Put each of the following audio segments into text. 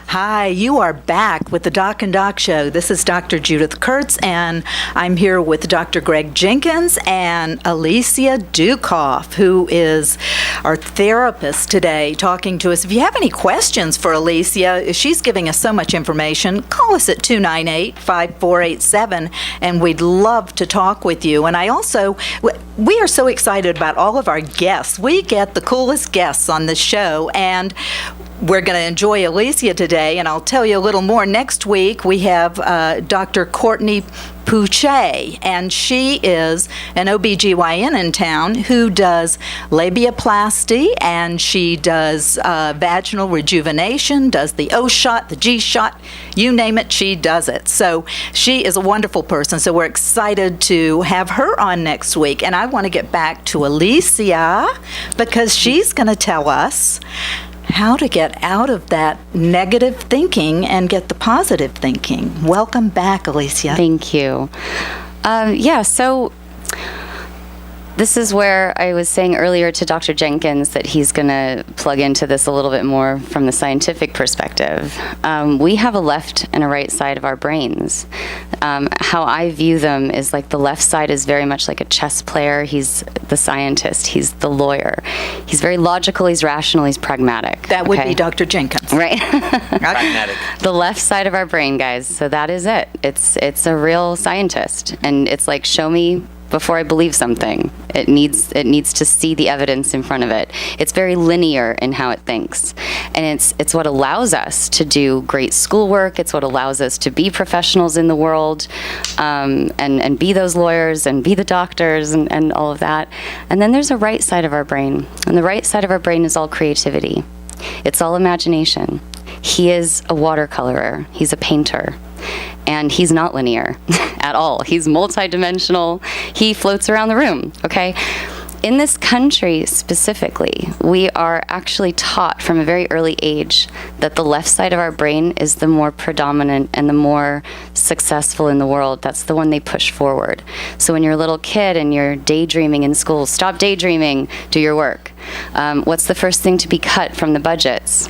Hi, you are back with the Doc and Doc Show. This is Dr. Judith Curts, and I'm here with Dr. Greg Jenkins and Alicia Dukoff, who is our therapist today, talking to us. If you have any questions for Alicia, she's giving us so much information. Call us at 298-5487, and we'd love to talk with you. And we are so excited about all of our guests. We get the coolest guests on the show, and we're going to enjoy Alicia today, and I'll tell you a little more. Next week, we have Dr. Courtney Pouchet, and she is an OBGYN in town who does labiaplasty, and she does vaginal rejuvenation, does the O shot, the G shot, you name it, she does it. So she is a wonderful person, so we're excited to have her on next week. And I want to get back to Alicia because she's going to tell us how to get out of that negative thinking and get the positive thinking. Welcome back, Alicia. Thank you. So this is where I was saying earlier to Dr. Jenkins that he's going to plug into this a little bit more from the scientific perspective. We have a left and a right side of our brains. How I view them is like the left side is very much like a chess player. He's the scientist. He's the lawyer. He's very logical. He's rational. He's pragmatic. That would be Dr. Jenkins. Right. Pragmatic. The left side of our brain, guys. So that is it. It's a real scientist. And it's like, show me before I believe something. It needs to see the evidence in front of it. It's very linear in how it thinks. And it's what allows us to do great schoolwork. It's what allows us to be professionals in the world, and be those lawyers and be the doctors and all of that. And then there's a right side of our brain. And the right side of our brain is all creativity. It's all imagination. He is a watercolorer. He's a painter. And he's not linear at all. He's multidimensional. He floats around the room, okay? In this country specifically, we are actually taught from a very early age that the left side of our brain is the more predominant and the more successful in the world. That's the one they push forward. So when you're a little kid and you're daydreaming in school, stop daydreaming, do your work. What's the first thing to be cut from the budgets?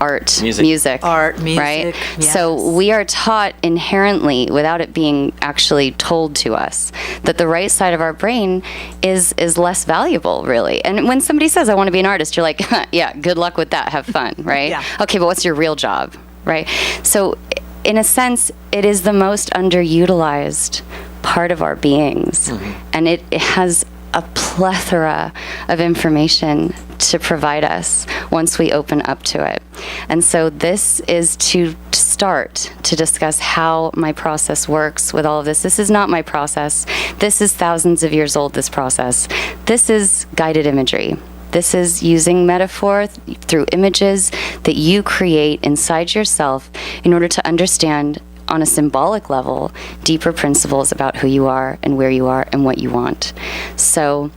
Art, music, right? Yes. So we are taught inherently, without it being actually told to us, that the right side of our brain is less valuable, really. And when somebody says, I want to be an artist, you're like, yeah, good luck with that, have fun, right? Yeah. Okay, but what's your real job, right? So in a sense, it is the most underutilized part of our beings. Mm-hmm. And it has a plethora of information to provide us once we open up to it. And so this is to start to discuss how my process works with all of this. This is not my process. This is thousands of years old, this process. This is guided imagery. This is using metaphor through images that you create inside yourself in order to understand on a symbolic level, deeper principles about who you are and where you are and what you want. So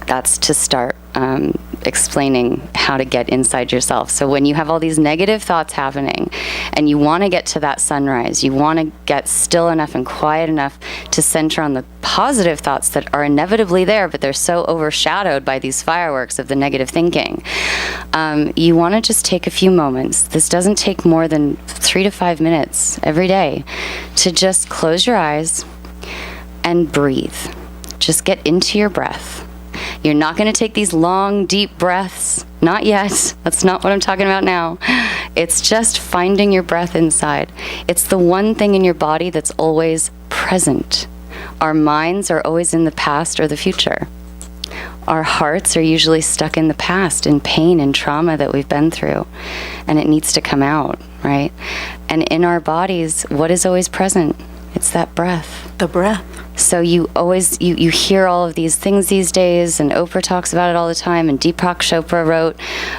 that's to start explaining how to get inside yourself. So when you have all these negative thoughts happening and you want to get to that sunrise, you want to get still enough and quiet enough to center on the positive thoughts that are inevitably there, but they're so overshadowed by these fireworks of the negative thinking. You want to just take a few moments. This doesn't take more than 3 to 5 minutes every day to just close your eyes and breathe. Just get into your breath. You're not going to take these long, deep breaths. Not yet. That's not what I'm talking about now. It's just finding your breath inside. It's the one thing in your body that's always present. Our minds are always in the past or the future. Our hearts are usually stuck in the past, in pain and trauma that we've been through. And it needs to come out, right? And in our bodies, what is always present? It's that breath. The breath. So you always, you hear all of these things these days, and Oprah talks about it all the time, and Deepak Chopra wrote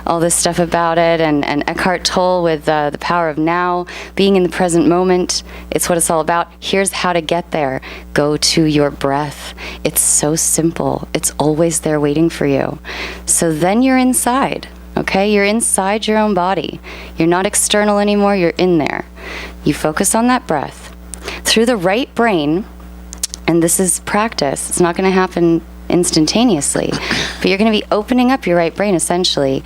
all this stuff about it, and Eckhart Tolle with The Power of Now, being in the present moment. It's what it's all about. Here's how to get there. Go to your breath. It's so simple. It's always there waiting for you. So then you're inside. Okay, you're inside your own body. You're not external anymore, you're in there. You focus on that breath. Through the right brain, and this is practice, it's not going to happen instantaneously, but you're going to be opening up your right brain essentially.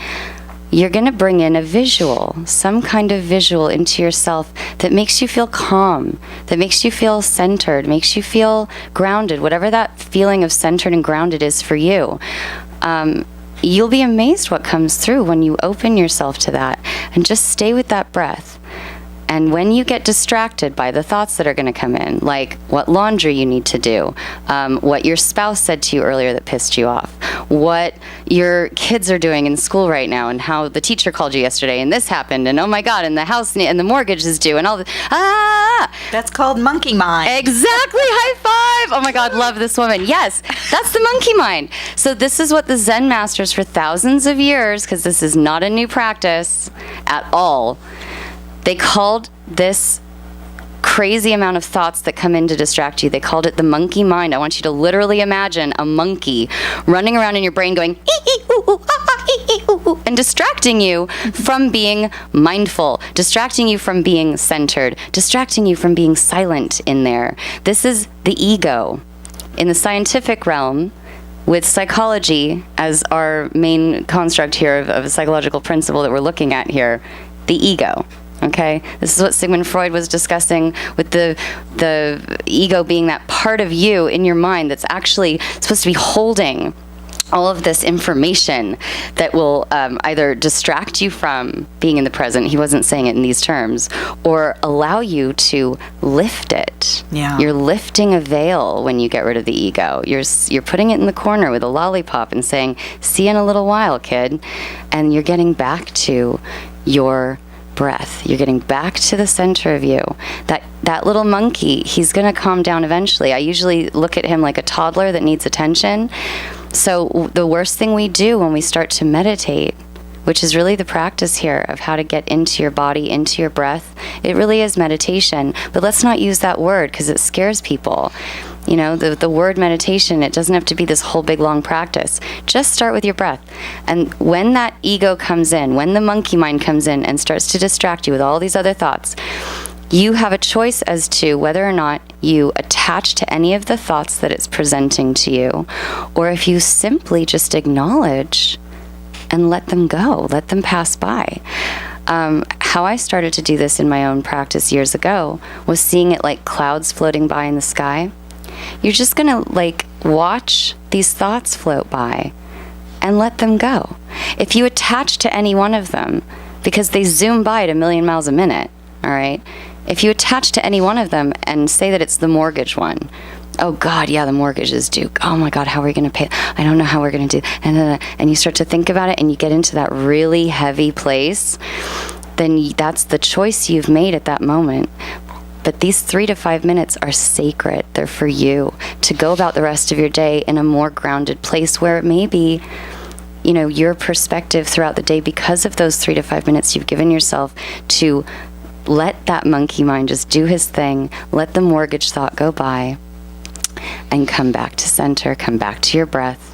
you're going to bring in a visual, some kind of visual into yourself that makes you feel calm, that makes you feel centered, makes you feel grounded, whatever that feeling of centered and grounded is for you. You'll be amazed what comes through when you open yourself to that, and just stay with that breath. And when you get distracted by the thoughts that are going to come in, like what laundry you need to do, what your spouse said to you earlier that pissed you off, what your kids are doing in school right now, and how the teacher called you yesterday, and this happened, and oh my God, and the house and the mortgage is due, and all the That's called monkey mind. Exactly. High five. Oh my God, love this woman. Yes, that's the monkey mind. So this is what the Zen masters for thousands of years, because this is not a new practice at all, they called this crazy amount of thoughts that come in to distract you, they called it the monkey mind. I want you to literally imagine a monkey running around in your brain going, and distracting you from being mindful, distracting you from being centered, distracting you from being silent in there. This is the ego. In the scientific realm, with psychology as our main construct here of a psychological principle that we're looking at here, the ego. Okay, this is what Sigmund Freud was discussing with the ego being that part of you in your mind that's actually supposed to be holding all of this information that will either distract you from being in the present, he wasn't saying it in these terms, or allow you to lift it. Yeah. You're lifting a veil when you get rid of the ego. You're putting it in the corner with a lollipop and saying, see you in a little while, kid. And you're getting back to your breath. You're getting back to the center of you. That little monkey, he's going to calm down eventually. I usually look at him like a toddler that needs attention. So the worst thing we do when we start to meditate, which is really the practice here of how to get into your body, into your breath, it really is meditation. But let's not use that word because it scares people. You know, the word meditation, it doesn't have to be this whole big long practice. Just start with your breath. And when that ego comes in, when the monkey mind comes in and starts to distract you with all these other thoughts, you have a choice as to whether or not you attach to any of the thoughts that it's presenting to you, or if you simply just acknowledge and let them go, let them pass by. How I started to do this in my own practice years ago was seeing it like clouds floating by in the sky. You're just gonna like watch these thoughts float by and let them go. If you attach to any one of them, because they zoom by at 1,000,000 miles a minute, all right? If you attach to any one of them and say that it's the mortgage one, oh God, yeah, the mortgage is due. Oh my God, how are we going to pay? I don't know how we're going to do. And you start to think about it and you get into that really heavy place, then that's the choice you've made at that moment. But these 3 to 5 minutes are sacred. They're for you to go about the rest of your day in a more grounded place where it may be, you know, your perspective throughout the day, because of those 3 to 5 minutes you've given yourself to let that monkey mind just do his thing, let the mortgage thought go by, and come back to center, come back to your breath.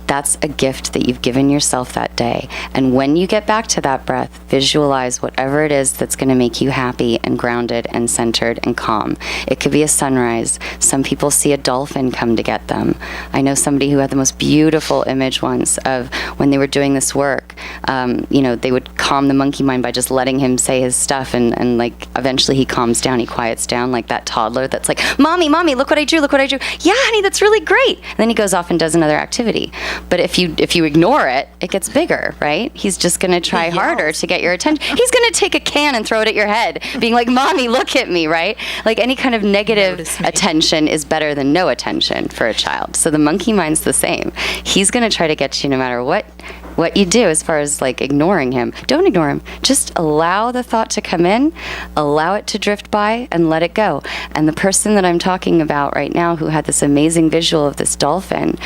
That's a gift that you've given yourself that day. And when you get back to that breath, visualize whatever it is that's going to make you happy and grounded and centered and calm. It could be a sunrise. Some people see a dolphin come to get them. I know somebody who had the most beautiful image once of when they were doing this work. You know, they would calm the monkey mind by just letting him say his stuff, and like eventually he calms down, he quiets down, like that toddler that's like, mommy, look what I drew, look what I drew. Yeah, honey, that's really great. And then he goes off and does another activity. But if you ignore it, it gets bigger, right? He's just going to try harder to get your attention. He's going to take a can and throw it at your head, being like, mommy, look at me, right? Like any kind of negative attention is better than no attention for a child. So the monkey mind's the same. He's going to try to get you no matter what you do as far as like ignoring him. Don't ignore him. Just allow the thought to come in, allow it to drift by, and let it go. And the person that I'm talking about right now who had this amazing visual of this dolphin,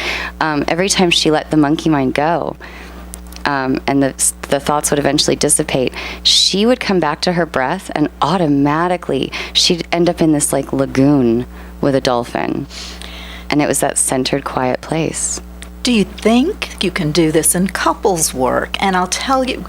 every time she let the monkey mind go, and the thoughts would eventually dissipate, she would come back to her breath, and automatically she'd end up in this like lagoon with a dolphin. And it was that centered, quiet place. Do you think you can do this in couples work? And I'll tell you,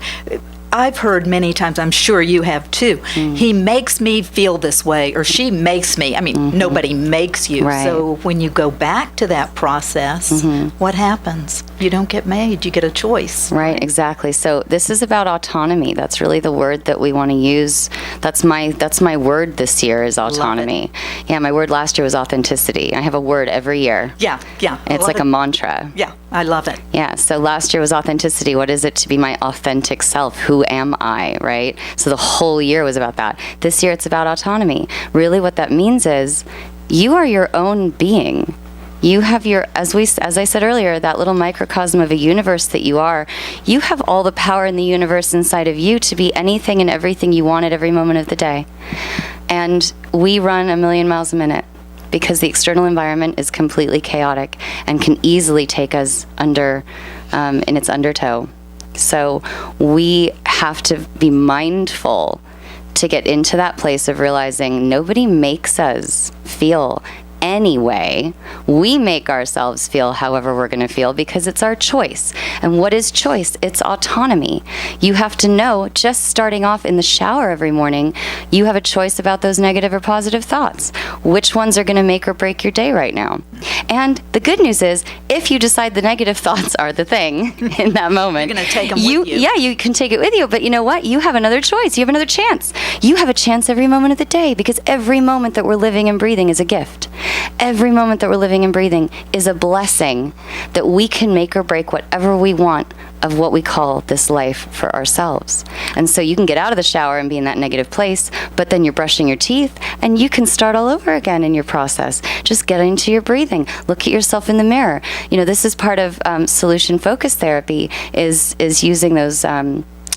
I've heard many times, I'm sure you have too, he makes me feel this way, or she makes me. I mean, nobody makes you. Right. So when you go back to that process, what happens? You don't get made, you get a choice. Right, exactly. So this is about autonomy. That's really the word that we want to use. That's my word this year is autonomy. Yeah, my word last year was authenticity. I have a word every year. Yeah. It's like a mantra. Yeah, I love it. Yeah, so last year was authenticity. What is it to be my authentic self? Who am I, right? So the whole year was about that. This year it's about autonomy. Really what that means is you are your own being. You have your, as I said earlier, that little microcosm of a universe that you are. You have all the power in the universe inside of you to be anything and everything you want at every moment of the day. And we run 1,000,000 miles a minute because the external environment is completely chaotic and can easily take us under, in its undertow. So we have to be mindful to get into that place of realizing nobody makes us feel anyway. We make ourselves feel however we're going to feel because it's our choice. And what is choice? It's autonomy. You have to know, just starting off in the shower every morning, you have a choice about those negative or positive thoughts. Which ones are going to make or break your day right now? And the good news is, if you decide the negative thoughts are the thing in that moment, you're going to take them with you. Yeah, you can take it with you. But you know what? You have another choice. You have another chance. You have a chance every moment of the day because every moment that we're living and breathing is a gift. Every moment that we're living and breathing is a blessing that we can make or break whatever we want of what we call this life for ourselves. And so you can get out of the shower and be in that negative place, but then you're brushing your teeth and you can start all over again in your process. Just get into your breathing. Look at yourself in the mirror. You know, this is part of solution focused therapy is using those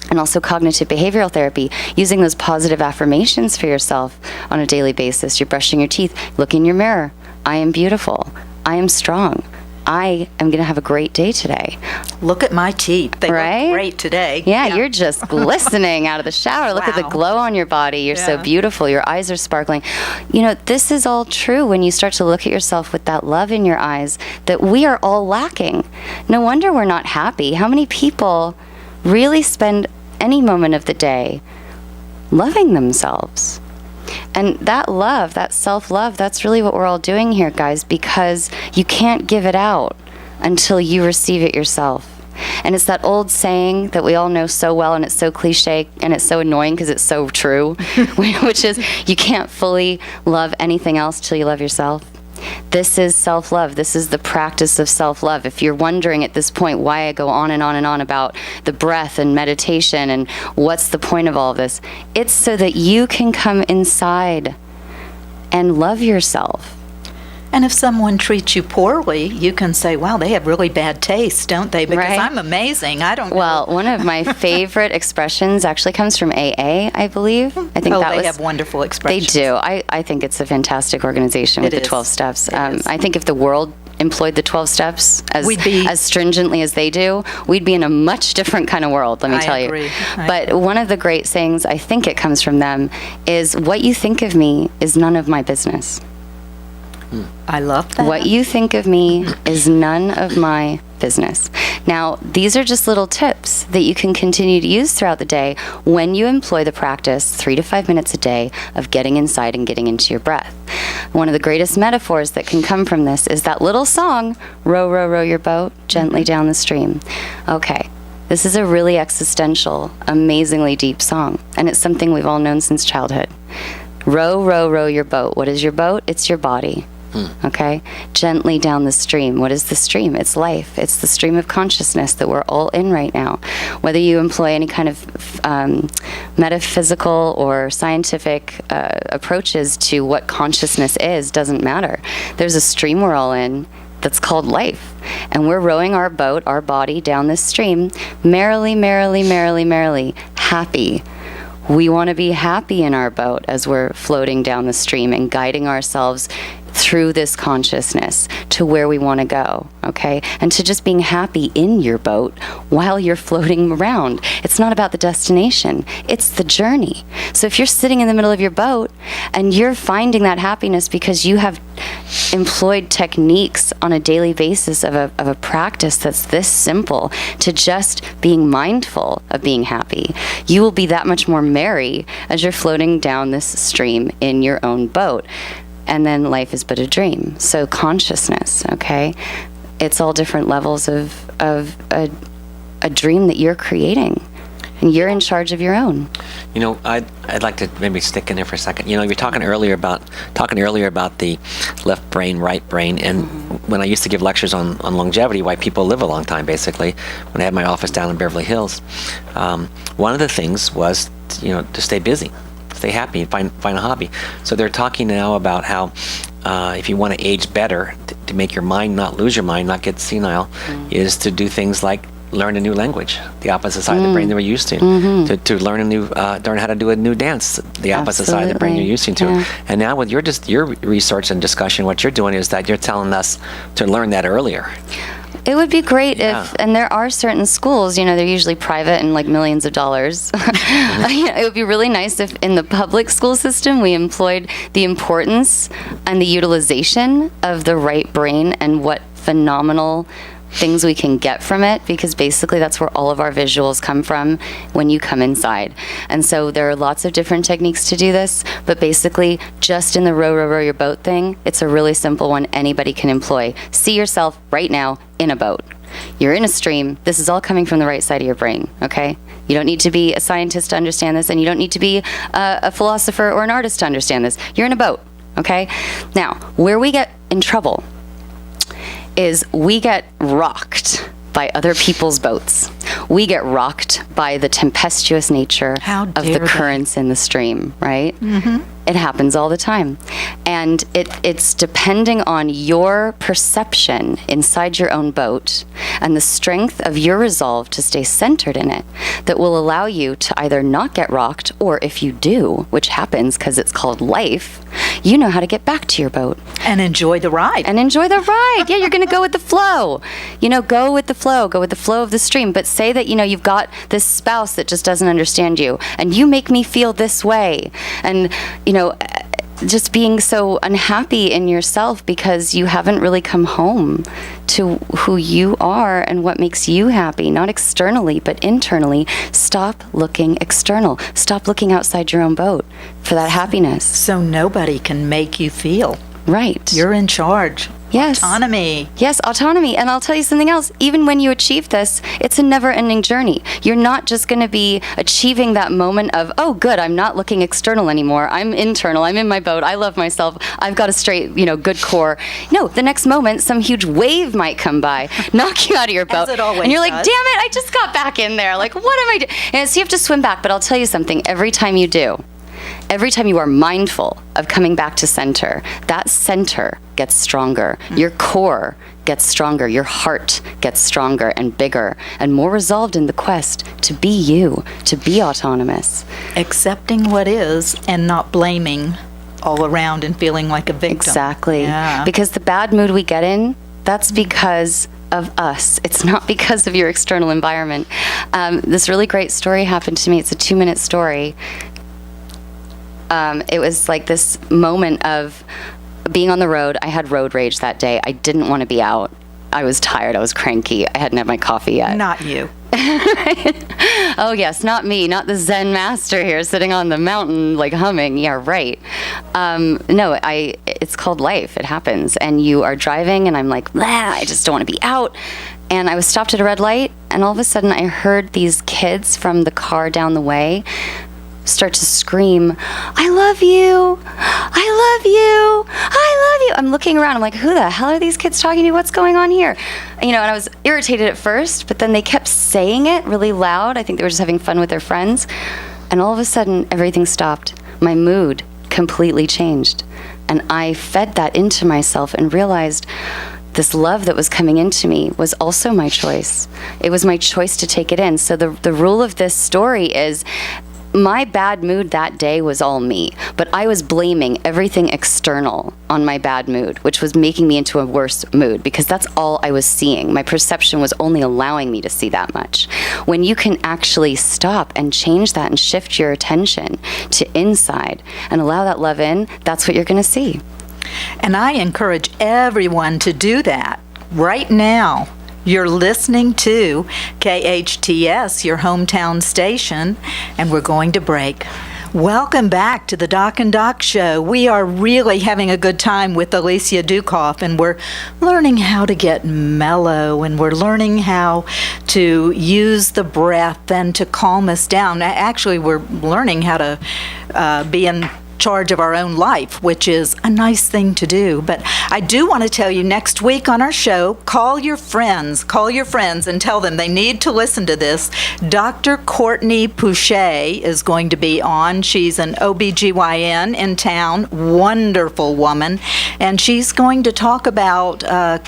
and also cognitive behavioral therapy, using those positive affirmations for yourself on a daily basis. You're brushing your teeth, look in your mirror. I am beautiful. I am strong. I am going to have a great day today. Look at my teeth. They right? look great today. Yeah, you're just glistening out of the shower. Look at the glow on your body. You're so beautiful. Your eyes are sparkling. You know, this is all true when you start to look at yourself with that love in your eyes that we are all lacking. No wonder we're not happy. How many people really spend any moment of the day loving themselves? And that love, that self-love, that's really what we're all doing here, guys, because you can't give it out until you receive it yourself. And it's that old saying that we all know so well, and it's so cliche, and it's so annoying because it's so true, which is you can't fully love anything else till you love yourself. This is self-love. This is the practice of self-love. If you're wondering at this point why I go on and on and on about the breath and meditation and what's the point of all of this, it's so that you can come inside and love yourself. And if someone treats you poorly, you can say, wow, they have really bad taste, don't they? Because right? I'm amazing. I don't know. Well, one of my favorite expressions actually comes from AA, I believe. I think they have wonderful expressions. They do. I think it's a fantastic organization with the 12 steps. I think if the world employed the 12 steps as stringently as they do, we'd be in a much different kind of world, let me tell you. But one of the great sayings, I think it comes from them, is what you think of me is none of my business. I love that. What you think of me is none of my business. Now, these are just little tips that you can continue to use throughout the day when you employ the practice 3 to 5 minutes a day of getting inside and getting into your breath. One of the greatest metaphors that can come from this is that little song, Row, row, row your boat gently down the stream. Okay. This is a really existential, amazingly deep song, and it's something we've all known since childhood. Row, row, row your boat. What is your boat? It's your body. Okay? Gently down the stream. What is the stream? It's life. It's the stream of consciousness that we're all in right now. Whether you employ any kind of metaphysical or scientific approaches to what consciousness is, doesn't matter. There's a stream we're all in that's called life. And we're rowing our boat, our body, down this stream, merrily, merrily, merrily, merrily, happy. We want to be happy in our boat as we're floating down the stream and guiding ourselves through this consciousness to where we want to go, okay? And to just being happy in your boat while you're floating around. It's not about the destination, it's the journey. So if you're sitting in the middle of your boat and you're finding that happiness because you have employed techniques on a daily basis of a practice that's this simple, to just being mindful of being happy, you will be that much more merry as you're floating down this stream in your own boat. And then life is but a dream. So consciousness, okay? It's all different levels of a dream that you're creating. And you're in charge of your own. You know, I'd like to maybe stick in there for a second. You know, you were talking earlier about the left brain, right brain, and when I used to give lectures on longevity, why people live a long time, basically, when I had my office down in Beverly Hills, one of the things was, to stay busy, stay happy, and find a hobby. So they're talking now about how if you want to age better, to make your mind not lose your mind, not get senile, is to do things like learn a new language, the opposite side of the brain that we're used to. To learn learn how to do a new dance, the opposite side of the brain you're used to. Yeah. And now with your research and discussion, what you're doing is that you're telling us to learn that earlier. It would be great if, and there are certain schools, they're usually private and like millions of dollars. It would be really nice if in the public school system we employed the importance and the utilization of the right brain and what phenomenal things we can get from it, because basically that's where all of our visuals come from when you come inside. And so there are lots of different techniques to do this, but basically just in the row your boat thing, it's a really simple one anybody can employ. See yourself right now in a boat. You're in a stream. This is all coming from the right side of your brain, okay? You don't need to be a scientist to understand this, and you don't need to be a philosopher or an artist to understand this. You're in a boat, okay? Now, where we get in trouble is we get rocked by other people's boats. We get rocked by the tempestuous nature of the currents in the stream, right? It happens all the time. And it's depending on your perception inside your own boat and the strength of your resolve to stay centered in it that will allow you to either not get rocked, or if you do, which happens because it's called life, you know how to get back to your boat. And enjoy the ride. Yeah, you're going to go with the flow. Go with the flow. Go with the flow of the stream. But say that, you've got this spouse that just doesn't understand you, and you make me feel this way. And, just being so unhappy in yourself because you haven't really come home to who you are and what makes you happy, not externally, but internally. Stop looking external. Stop looking outside your own boat for that happiness. So nobody can make you feel. Right. You're in charge. Yes. Autonomy. Yes, autonomy. And I'll tell you something else. Even when you achieve this, it's a never-ending journey. You're not just going to be achieving that moment of, oh, good, I'm not looking external anymore. I'm internal. I'm in my boat. I love myself. I've got a straight, good core. No, the next moment, some huge wave might come by, knock you out of your boat. As it always and you're like, does. damn it, I just got back in there. Like, what am I doing? And so you have to swim back. But I'll tell you something. Every time you do, every time you are mindful of coming back to center, that center gets stronger. Your core gets stronger. Your heart gets stronger and bigger and more resolved in the quest to be you, to be autonomous. Accepting what is and not blaming all around and feeling like a victim. Exactly. Yeah. Because the bad mood we get in, that's because of us. It's not because of your external environment. This really great story happened to me. It's a 2-minute story. It was like this moment of being on the road. I had road rage that day. I didn't want to be out. I was tired. I was cranky. I hadn't had my coffee yet. Not you. Oh, yes, not me. Not the Zen master here sitting on the mountain, like humming. Yeah, right. No, it's called life. It happens. And you are driving, and I'm like, blah, I just don't want to be out. And I was stopped at a red light, and all of a sudden I heard these kids from the car down the way start to scream, I love you, I love you, I love you. I'm looking around, I'm like, who the hell are these kids talking to? What's going on here? And I was irritated at first, but then they kept saying it really loud. I think they were just having fun with their friends. And all of a sudden, everything stopped. My mood completely changed. And I fed that into myself and realized this love that was coming into me was also my choice. It was my choice to take it in. So the rule of this story is, my bad mood that day was all me, but I was blaming everything external on my bad mood, which was making me into a worse mood because that's all I was seeing. My perception was only allowing me to see that much. When you can actually stop and change that and shift your attention to inside and allow that love in, that's what you're going to see. And I encourage everyone to do that right now. You're listening to KHTS, your hometown station, and we're going to break. Welcome back to the Doc and Doc Show. We are really having a good time with Alicia Dukoff, and we're learning how to get mellow, and we're learning how to use the breath and to calm us down. Actually, we're learning how to be in charge of our own life, which is a nice thing to do. But I do want to tell you, next week on our show, call your friends and tell them they need to listen to this. Dr. Courtney Pouchet is going to be on. She's an OBGYN in town, wonderful woman, and she's going to talk about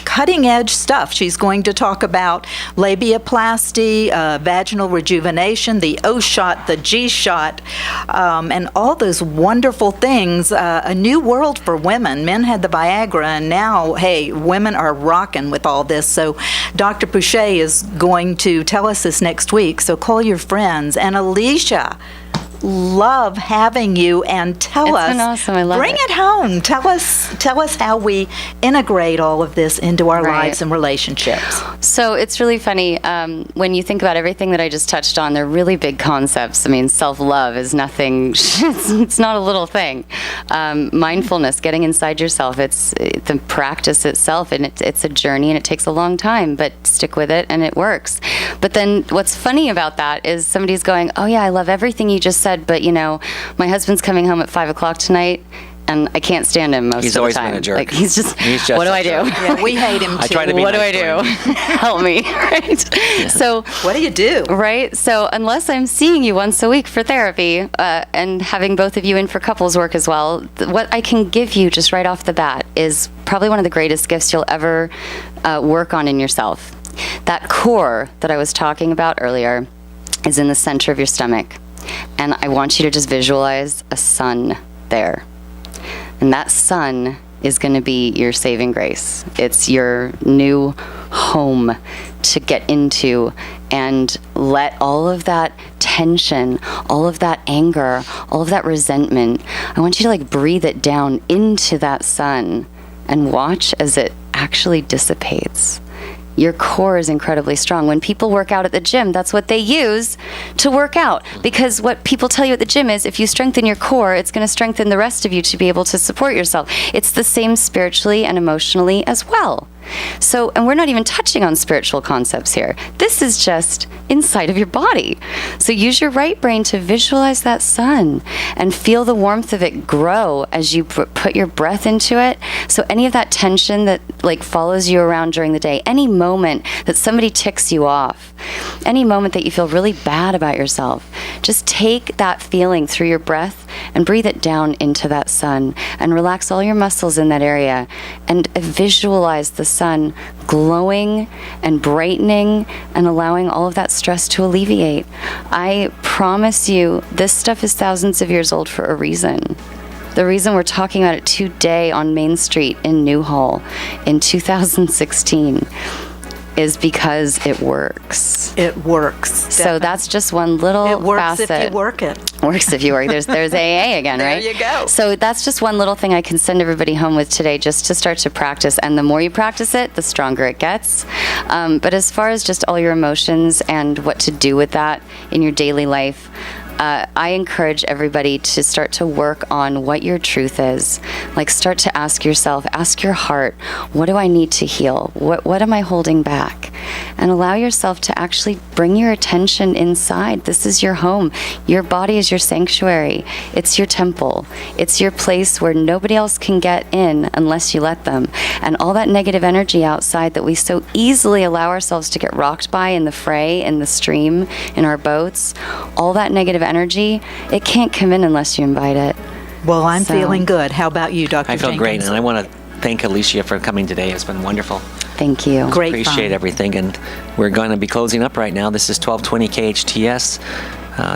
cutting edge stuff. She's going to talk about labiaplasty, vaginal rejuvenation, the O shot, the G shot, and all those wonderful things. A new world for women. Men had the Viagra, and now, hey, women are rocking with all this. So Dr. Pouchet is going to tell us this next week. So call your friends. And Alicia, love having you, and tell us. It's been awesome. I love bring it home. Tell us how we integrate all of this into our lives and relationships. So it's really funny when you think about everything that I just touched on. They're really big concepts. I mean, self-love is nothing. It's not a little thing. Mindfulness, getting inside yourself. It's the practice itself, and it's a journey, and it takes a long time. But stick with it, and it works. But then what's funny about that is somebody's going, "Oh yeah, I love everything you just said, but my husband's coming home at 5:00 tonight, and I can't stand him most of the time." He's always been a jerk. Like he's just what do I do? Yeah, we hate him too. I try to be What do nice I to do? him. Help me, right? Yeah. So What do you do? right. So unless I'm seeing you once a week for therapy and having both of you in for couples work as well, what I can give you just right off the bat is probably one of the greatest gifts you'll ever work on in yourself. That core that I was talking about earlier is in the center of your stomach. And I want you to just visualize a sun there. And that sun is going to be your saving grace. It's your new home to get into and let all of that tension, all of that anger, all of that resentment, I want you to breathe it down into that sun and watch as it actually dissipates. Your core is incredibly strong. When people work out at the gym, that's what they use to work out. Because what people tell you at the gym is if you strengthen your core, it's going to strengthen the rest of you to be able to support yourself. It's the same spiritually and emotionally as well. So, and we're not even touching on spiritual concepts here. This is just inside of your body. So use your right brain to visualize that sun and feel the warmth of it grow as you put your breath into it. So any of that tension that follows you around during the day, any moment that somebody ticks you off, any moment that you feel really bad about yourself, just take that feeling through your breath and breathe it down into that sun and relax all your muscles in that area and visualize the sun glowing and brightening and allowing all of that stress to alleviate. I promise you, this stuff is thousands of years old for a reason. The reason we're talking about it today on Main Street in Newhall in 2016 is because it works. It works. So that's just one little It works facet. if you work it. Works if you work. There's AA again, right? There you go. So that's just one little thing I can send everybody home with today, just to start to practice. And the more you practice it, the stronger it gets. But as far as just all your emotions and what to do with that in your daily life, I encourage everybody to start to work on what your truth is. Start to ask yourself, ask your heart, what do I need to heal? What am I holding back? And allow yourself to actually bring your attention inside. This is your home. Your body is your sanctuary. It's your temple. It's your place where nobody else can get in unless you let them. And all that negative energy outside that we so easily allow ourselves to get rocked by in the fray, in the stream, in our boats, all that negative energy, it can't come in unless you invite it. Well, I'm feeling good. How about you, Dr. I feel Jenkins? great, and I want to thank Alicia for coming today. It's been wonderful. Thank you. Great Appreciate fun. everything, and we're going to be closing up right now. This is 1220 KHTS.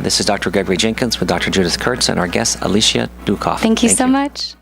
This is Dr. Gregory Jenkins with Dr. Judith Curts and our guest, Alicia Dukoff. Thank you so much.